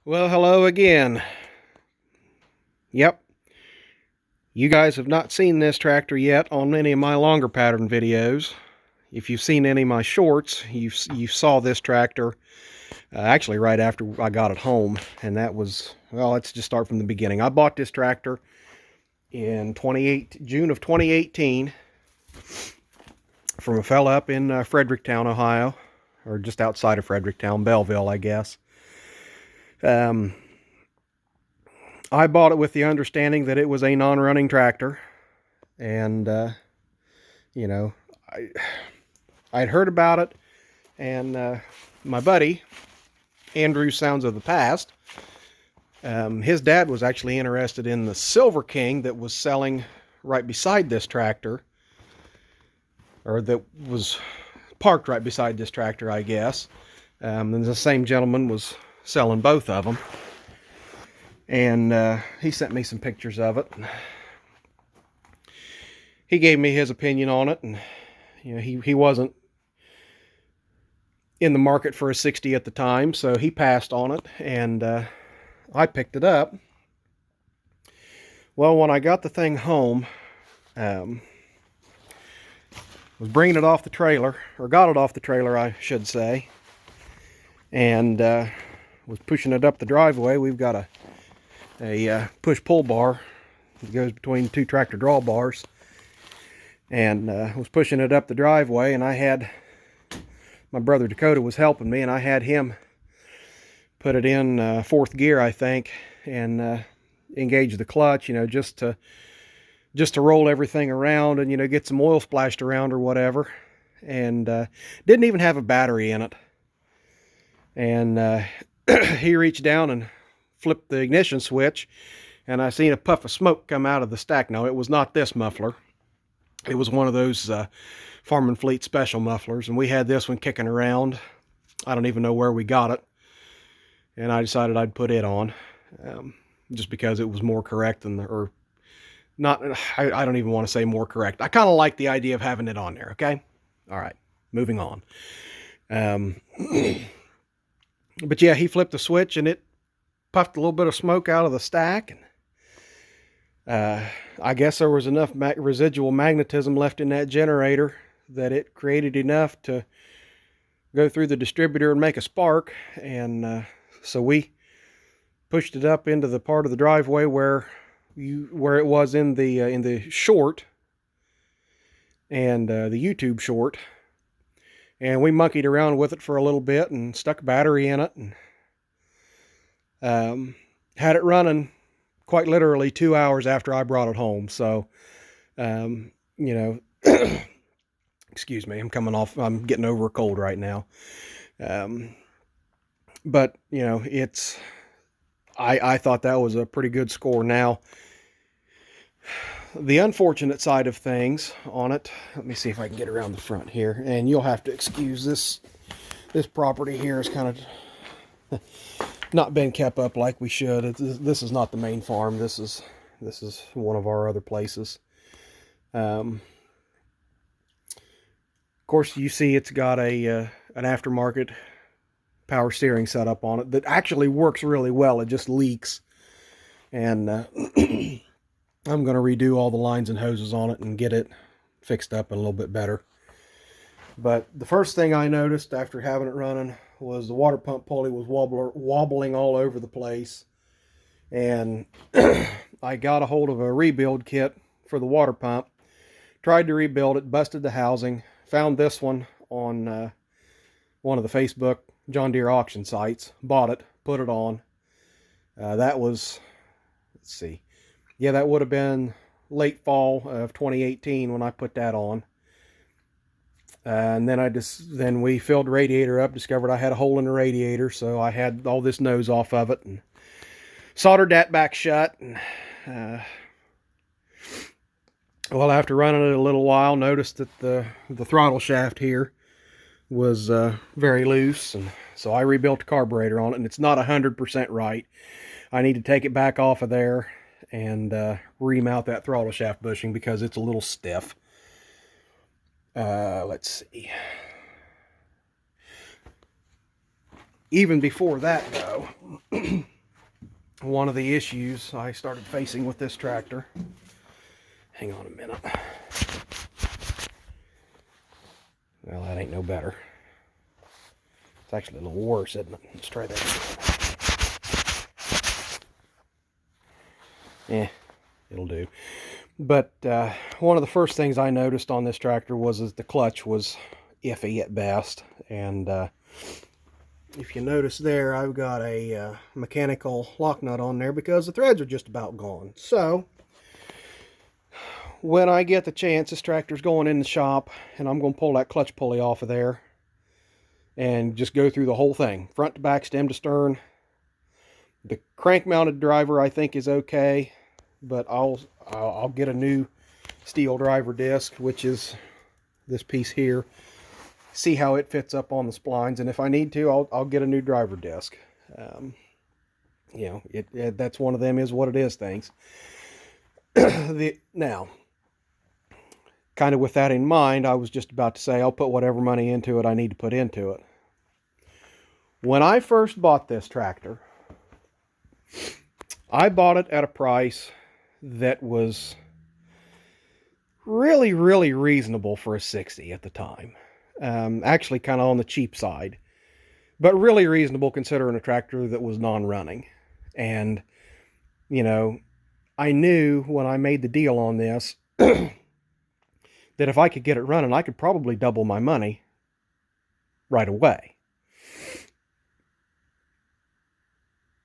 Well, hello again. Yep, you guys have not seen this tractor yet on any of my longer pattern videos. If you've seen any of my shorts, you saw this tractor actually right after I got it home, and that was, well, let's just start from the beginning. I bought this tractor in June of 2018 from a fella up in Fredericktown, Ohio, or just outside of Fredericktown, Belleville, I guess. I bought it with the understanding that it was a non-running tractor, and you know, I'd heard about it, and my buddy Andrew Sounds of the Past, his dad was actually interested in the Silver King that was selling right beside this tractor, or that was parked right beside this tractor, I guess. And the same gentleman was selling both of them. And he sent me some pictures of it. He gave me his opinion on it, and he wasn't in the market for a 60 at the time, so he passed on it, and I picked it up. Well, when I got the thing home, was bringing it off the trailer, or got it off the trailer, I should say, and was pushing it up the driveway. We've got a push-pull bar that goes between two tractor drawbars, and was pushing it up the driveway, and I had my brother Dakota was helping me, and I had him put it in fourth gear, I think, and engage the clutch, just to roll everything around and get some oil splashed around or whatever. And didn't even have a battery in it. And he reached down and flipped the ignition switch, and I seen a puff of smoke come out of the stack. Now, it was not this muffler. It was one of those Farm and Fleet special mufflers, and we had this one kicking around. I don't even know where we got it, and I decided I'd put it on, just because it was more correct than or not. I don't even want to say more correct. I kind of like the idea of having it on there. Okay, all right, moving on. But yeah, he flipped the switch, and it puffed a little bit of smoke out of the stack, and I guess there was enough residual magnetism left in that generator that it created enough to go through the distributor and make a spark. And so we pushed it up into the part of the driveway where it was in the short, and the YouTube short, and we monkeyed around with it for a little bit and stuck a battery in it, and had it running quite literally 2 hours after I brought it home. So, excuse me, I'm getting over a cold right now. But, I thought that was a pretty good score. Now, the unfortunate side of things on it, let me see if I can get around the front here, and you'll have to excuse this property here is kind of not been kept up like we should. This is not the main farm. This is one of our other places. Of course, you see it's got an aftermarket power steering setup on it that actually works really well. It just leaks, and I'm going to redo all the lines and hoses on it and get it fixed up a little bit better. But the first thing I noticed after having it running was the water pump pulley was wobbling all over the place. And I got a hold of a rebuild kit for the water pump, tried to rebuild it, busted the housing, found this one on one of the Facebook John Deere auction sites, bought it, put it on. That was, let's see, yeah, that would have been late fall of 2018 when I put that on. And then we filled the radiator up, discovered I had a hole in the radiator, so I had all this nose off of it and soldered that back shut. And, well, after running it a little while, noticed that the throttle shaft here was very loose, and so I rebuilt the carburetor on it, and it's not 100% right. I need to take it back off of there and remount that throttle shaft bushing because it's a little stiff. Let's see. Even before that, though, one of the issues I started facing with this tractor. Hang on a minute. Well, that ain't no better. It's actually a little worse, isn't it? Let's try that again. It'll do. But one of the first things I noticed on this tractor was that the clutch was iffy at best. And if you notice there, I've got a mechanical lock nut on there because the threads are just about gone. So when I get the chance, this tractor's going in the shop, and I'm going to pull that clutch pulley off of there and just go through the whole thing, front to back, stem to stern. The crank mounted driver I think is okay, but I'll get a new steel driver disc, which is this piece here, see how it fits up on the splines, and if I need to, I'll get a new driver disc. You know, that's one of them is what it is things. Now, kind of with that in mind, I was just about to say I'll put whatever money into it I need to put into it. When I first bought this tractor, I bought it at a price that was really, really reasonable for a 60 at the time. Actually kind of on the cheap side, but really reasonable considering a tractor that was non-running. And, you know, I knew when I made the deal on this that if I could get it running, I could probably double my money right away.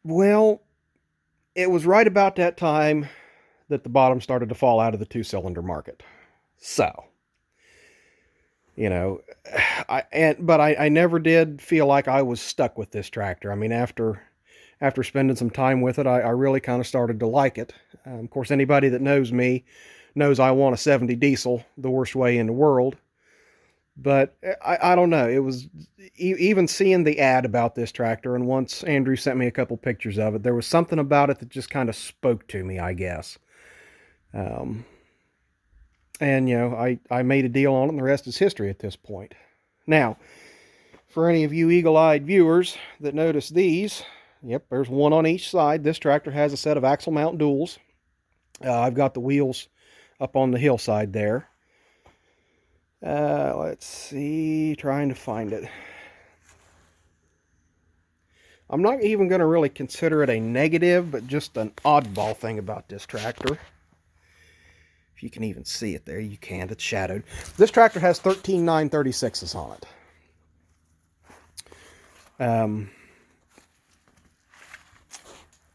Well, it was right about that time that the bottom started to fall out of the two-cylinder market. So, you know, but I never did feel like I was stuck with this tractor. I mean, after spending some time with it, I really kind of started to like it. Of course, anybody that knows me knows I want a 70 diesel the worst way in the world. But I don't know. It was even seeing the ad about this tractor, and once Andrew sent me a couple pictures of it, there was something about it that just kind of spoke to me, I guess. And, you know, I made a deal on it, and the rest is history at this point. Now, for any of you eagle-eyed viewers that notice these, yep, there's one on each side. This tractor has a set of axle mount duals. I've got the wheels up on the hillside there. Let's see, trying to find it. I'm not even going to really consider it a negative, but just an oddball thing about this tractor. If you can even see it there, you can. It's shadowed. This tractor has 13 936s on it.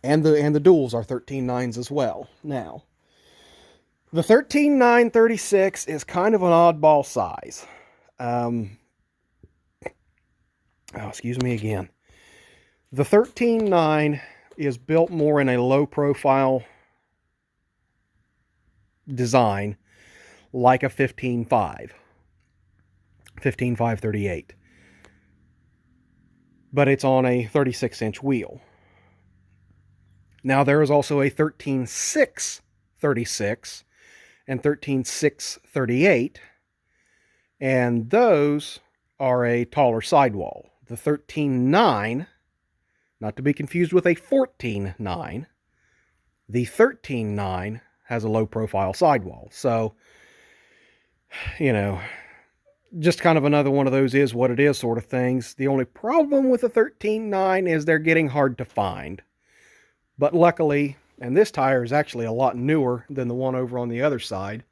And the duals are 13 9s as well. Now, the 13 936 is kind of an oddball size. Excuse me again. The 13 9 is built more in a low profile design, like a 15 5 38. But it's on a 36-inch wheel. Now, there is also a 13 6 36 and 13 6 38, and those are a taller sidewall. The 13 9, not to be confused with a 14 9, the 13 9 has a low profile sidewall. So, you know, just kind of another one of those is what it is sort of things. The only problem with the 13 9 is they're getting hard to find. But luckily, and this tire is actually a lot newer than the one over on the other side.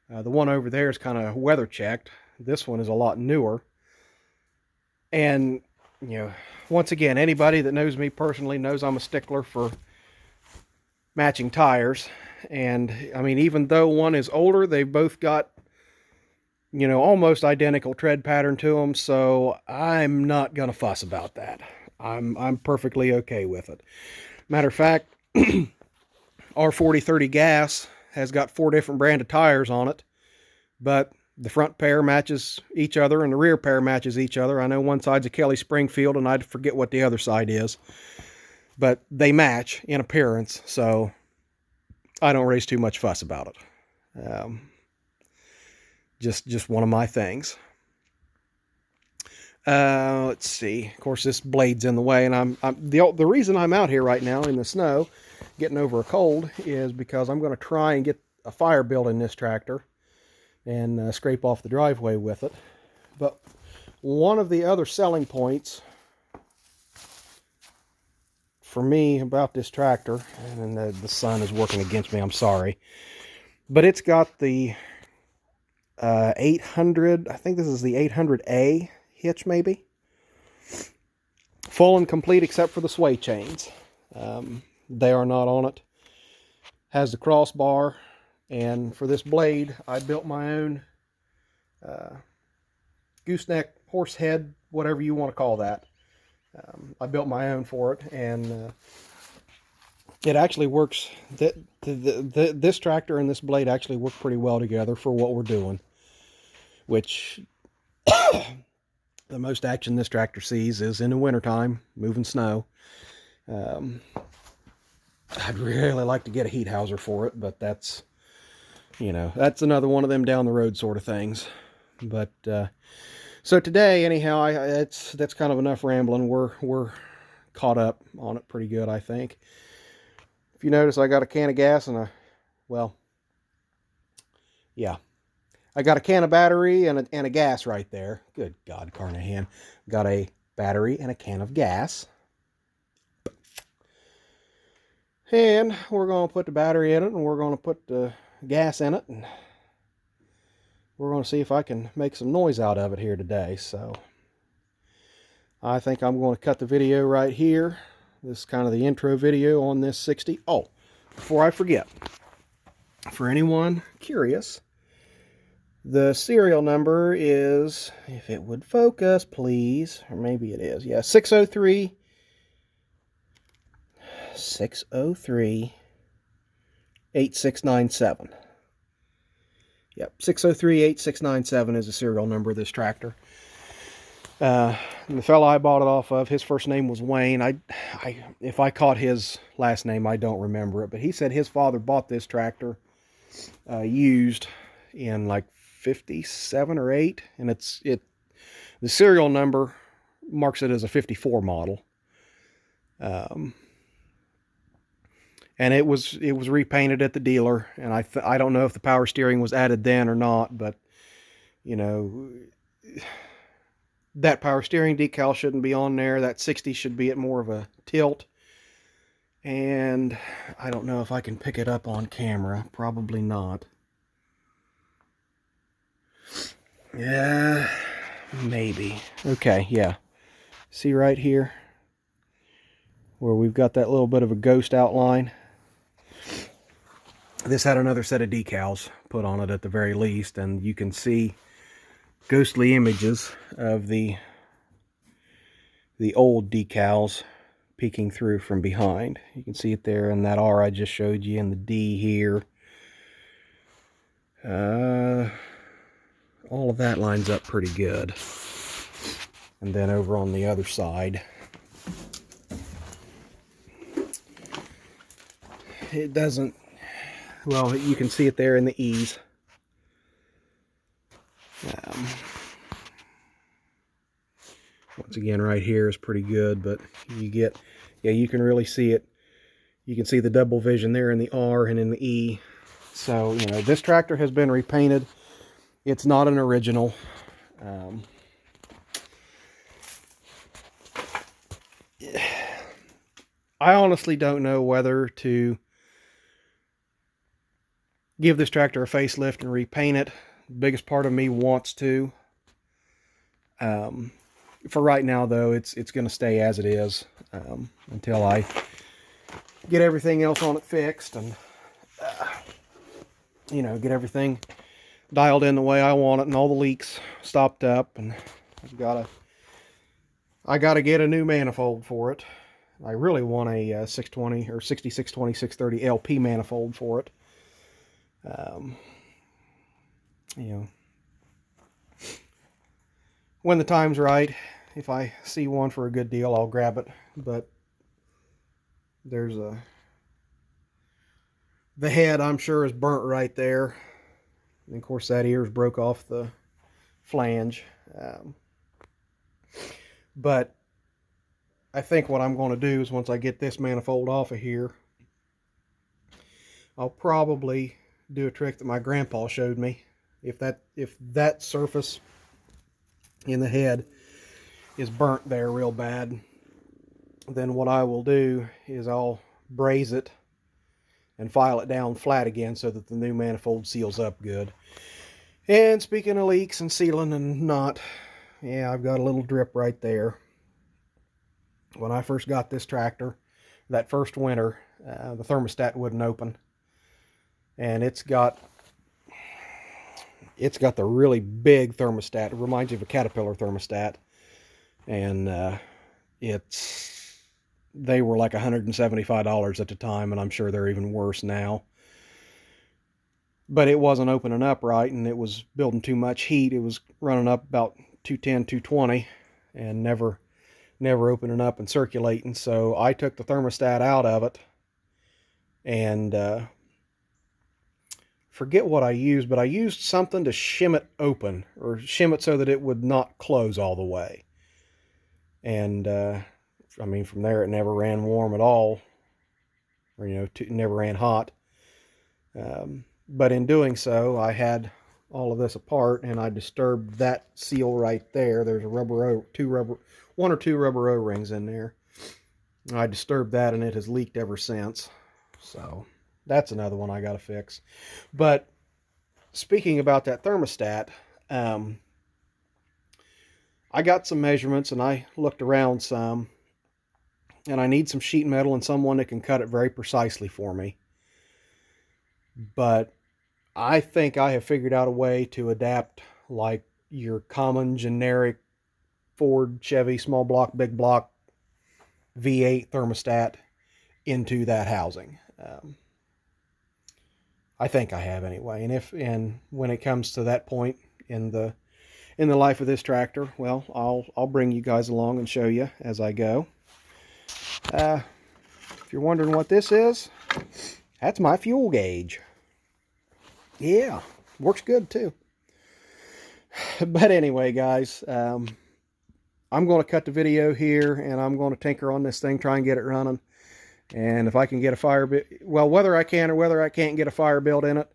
The one over there is kind of weather checked. This one is a lot newer. And, you know, once again, anybody that knows me personally knows I'm a stickler for matching tires. And, I mean, even though one is older, they've both got, you know, almost identical tread pattern to them. So I'm not going to fuss about that. I'm perfectly okay with it. Matter of fact, our 4030 gas has got 4 different brand of tires on it, but the front pair matches each other and the rear pair matches each other. I know one side's a Kelly Springfield and I forget what the other side is, but they match in appearance, so I don't raise too much fuss about it. Just one of my things. Let's see. Of course, this blade's in the way, and the reason I'm out here right now in the snow, getting over a cold, is because I'm going to try and get a fire built in this tractor and scrape off the driveway with it. But one of the other selling points for me about this tractor, and the sun is working against me, I'm sorry, but it's got the 800, I think this is the 800A hitch, maybe. Full and complete except for the sway chains. They are not on it. Has the crossbar, and for this blade, I built my own gooseneck, horse head, whatever you want to call that. I built my own for it, and it actually works. This tractor and this blade actually work pretty well together for what we're doing, which the most action this tractor sees is in the wintertime, moving snow. I'd really like to get a heat houser for it, but that's, you know, that's another one of them down the road sort of things. But so today, anyhow, that's kind of enough rambling. We're caught up on it pretty good, I think. If you notice, I got a can of gas and I got a can of battery and a gas right there. Good God, Carnahan. Got a battery and a can of gas. And we're going to put the battery in it, and we're going to put the gas in it, and we're going to see if I can make some noise out of it here today. So I think I'm going to cut the video right here. This is kind of the intro video on this 60. Oh, before I forget, for anyone curious, the serial number is, if it would focus, please, or maybe it is, yeah, 603 8697. Yep, 603-8697 is the serial number of this tractor. And the fella I bought it off of, his first name was Wayne. If I caught his last name, I don't remember it, but he said his father bought this tractor used in like 57 or 8, and the serial number marks it as a 54 model. And it was repainted at the dealer, and I don't know if the power steering was added then or not, but you know, that power steering decal shouldn't be on there. That 60 should be at more of a tilt, and I don't know if I can pick it up on camera. Probably not. Yeah, maybe. Okay, yeah. See right here where we've got that little bit of a ghost outline? This had another set of decals put on it at the very least, and you can see ghostly images of the old decals peeking through from behind. You can see it there in that R I just showed you, and the D here. All of that lines up pretty good. And then over on the other side, it doesn't, well, you can see it there in the E's. Once again, right here is pretty good, but you get, yeah, you can really see it. You can see the double vision there in the R and in the E. So, you know, this tractor has been repainted. It's not an original. I honestly don't know whether to give this tractor a facelift and repaint it. The biggest part of me wants to. For right now, though, it's going to stay as it is until I get everything else on it fixed and you know, get everything dialed in the way I want it and all the leaks stopped up. And I gotta get a new manifold for it. I really want a 620 or 6620 630 LP manifold for it. You know, when the time's right, if I see one for a good deal, I'll grab it. But there's the head, I'm sure, is burnt right there. And of course, that ear's broke off the flange. But I think what I'm going to do is once I get this manifold off of here, I'll probably do a trick that my grandpa showed me. If that surface in the head is burnt there real bad, then what I will do is I'll braze it and file it down flat again so that the new manifold seals up good. And speaking of leaks and sealing and not, yeah, I've got a little drip right there. When I first got this tractor, that first winter, the thermostat wouldn't open. And it's got the really big thermostat. It reminds you of a Caterpillar thermostat. And they were like $175 at the time, and I'm sure they're even worse now. But it wasn't opening up right, and it was building too much heat. It was running up about 210, 220, and never opening up and circulating. So I took the thermostat out of it, and forget what I used, but I used something to shim it open, or shim it so that it would not close all the way. And I mean, from there it never ran warm at all, or it never ran hot. But in doing so, I had all of this apart, and I disturbed that seal right there. There's a one or two rubber O-rings in there. I disturbed that, and it has leaked ever since. So that's another one I got to fix. But speaking about that thermostat, I got some measurements, and I looked around some, and I need some sheet metal and someone that can cut it very precisely for me. But I think I have figured out a way to adapt like your common generic Ford, Chevy, small block, big block V8 thermostat into that housing. I think I have anyway. And when it comes to that point in the life of this tractor, well, I'll bring you guys along and show you as I go. If you're wondering what this is, that's my fuel gauge. Yeah, works good too. But anyway, guys, I'm going to cut the video here, and I'm going to tinker on this thing, try and get it running. And if I can get a fire bit, well, whether I can or whether I can't get a fire built in it,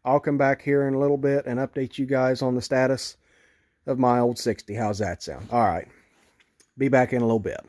I'll come back here in a little bit and update you guys on the status of my old 60. How's that sound? All right. Be back in a little bit.